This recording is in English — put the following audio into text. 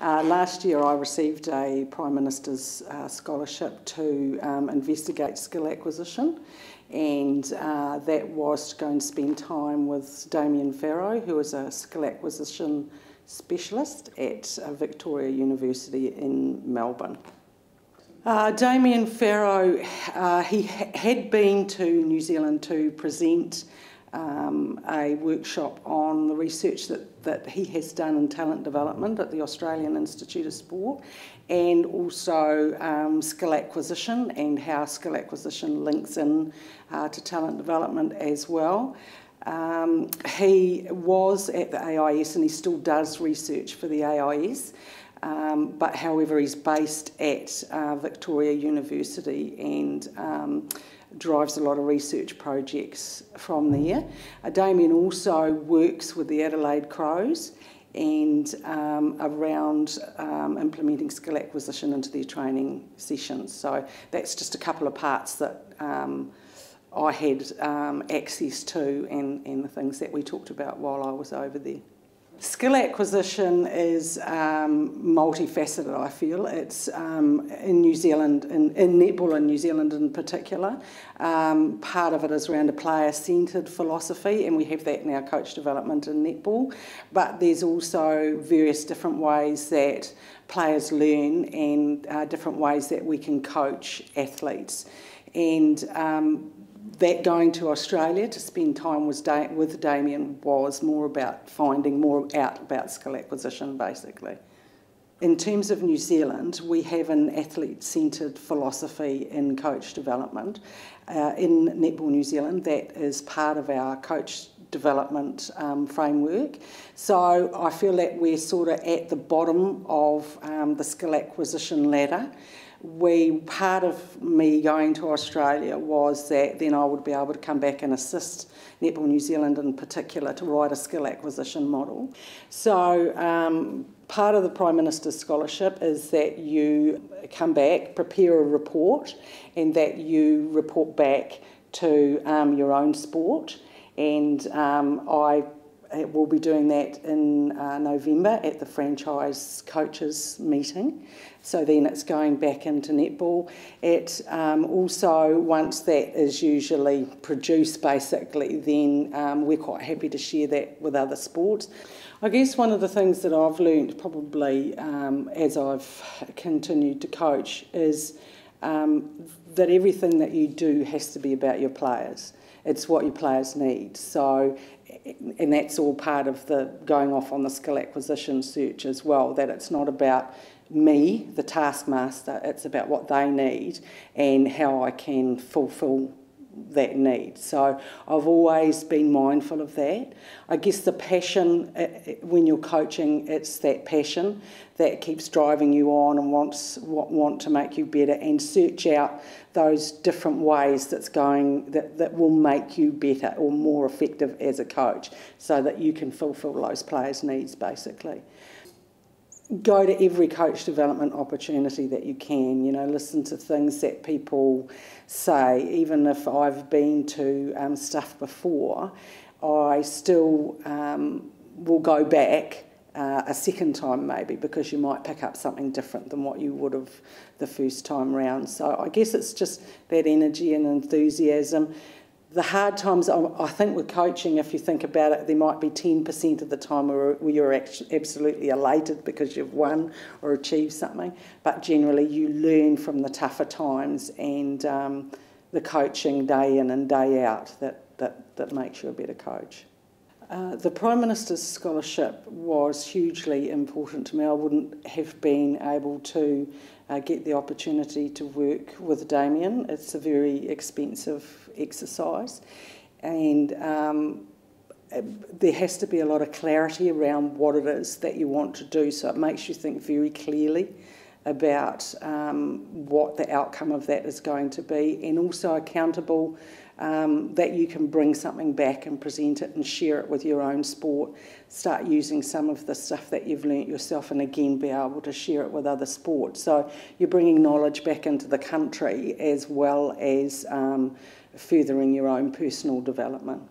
Last year I received a Prime Minister's scholarship to investigate skill acquisition, and that was to go and spend time with Damian Farrow, who is a skill acquisition specialist at Victoria University in Melbourne. Damian Farrow, he had been to New Zealand to present a workshop on the research that he has done in talent development at the Australian Institute of Sport, and also skill acquisition and how skill acquisition links in to talent development as well. He was at the AIS and he still does research for the AIS. But however, he's based at Victoria University and drives a lot of research projects from there. Damian also works with the Adelaide Crows and around implementing skill acquisition into their training sessions. So that's just a couple of parts that I had access to and the things that we talked about while I was over there. Skill acquisition is multifaceted, I feel. It's in New Zealand, in netball in New Zealand in particular. Part of it is around a player-centred philosophy, and we have that in our coach development in netball. But there's also various different ways that players learn and different ways that we can coach athletes. And that going to Australia to spend time with Damian was more about finding more out about skill acquisition, basically. In terms of New Zealand, we have an athlete-centred philosophy in coach development in Netball New Zealand that is part of our coach development framework. So I feel that we're sort of at the bottom of the skill acquisition ladder. Part of me going to Australia was that then I would be able to come back and assist Netball New Zealand in particular to write a skill acquisition model. So part of the Prime Minister's scholarship is that you come back, prepare a report, and that you report back to your own sport. And I will be doing that in November at the franchise coaches meeting. So then it's going back into netball. It also, once that is usually produced basically, then we're quite happy to share that with other sports. I guess one of the things that I've learnt probably as I've continued to coach is that everything that you do has to be about your players. It's what your players need. So, and that's all part of the going off on the skill acquisition search as well, that it's not about me, the taskmaster, it's about what they need and how I can fulfil that need. So I've always been mindful of that. I guess the passion, when you're coaching, it's that passion that keeps driving you on and want to make you better and search out those different ways that will make you better or more effective as a coach so that you can fulfil those players' needs basically. Go to every coach development opportunity that you can, listen to things that people say. Even if I've been to stuff before, I still will go back a second time maybe, because you might pick up something different than what you would have the first time round. So I guess it's just that energy and enthusiasm. The hard times, I think with coaching, if you think about it, there might be 10% of the time where you're absolutely elated because you've won or achieved something, but generally you learn from the tougher times and the coaching day in and day out that makes you a better coach. The Prime Minister's scholarship was hugely important to me. I wouldn't have been able to get the opportunity to work with Damian. It's a very expensive exercise, and there has to be a lot of clarity around what it is that you want to do, so it makes you think very clearly about what the outcome of that is going to be, and also accountable, that you can bring something back and present it and share it with your own sport, start using some of the stuff that you've learnt yourself and again be able to share it with other sports. So you're bringing knowledge back into the country as well as furthering your own personal development.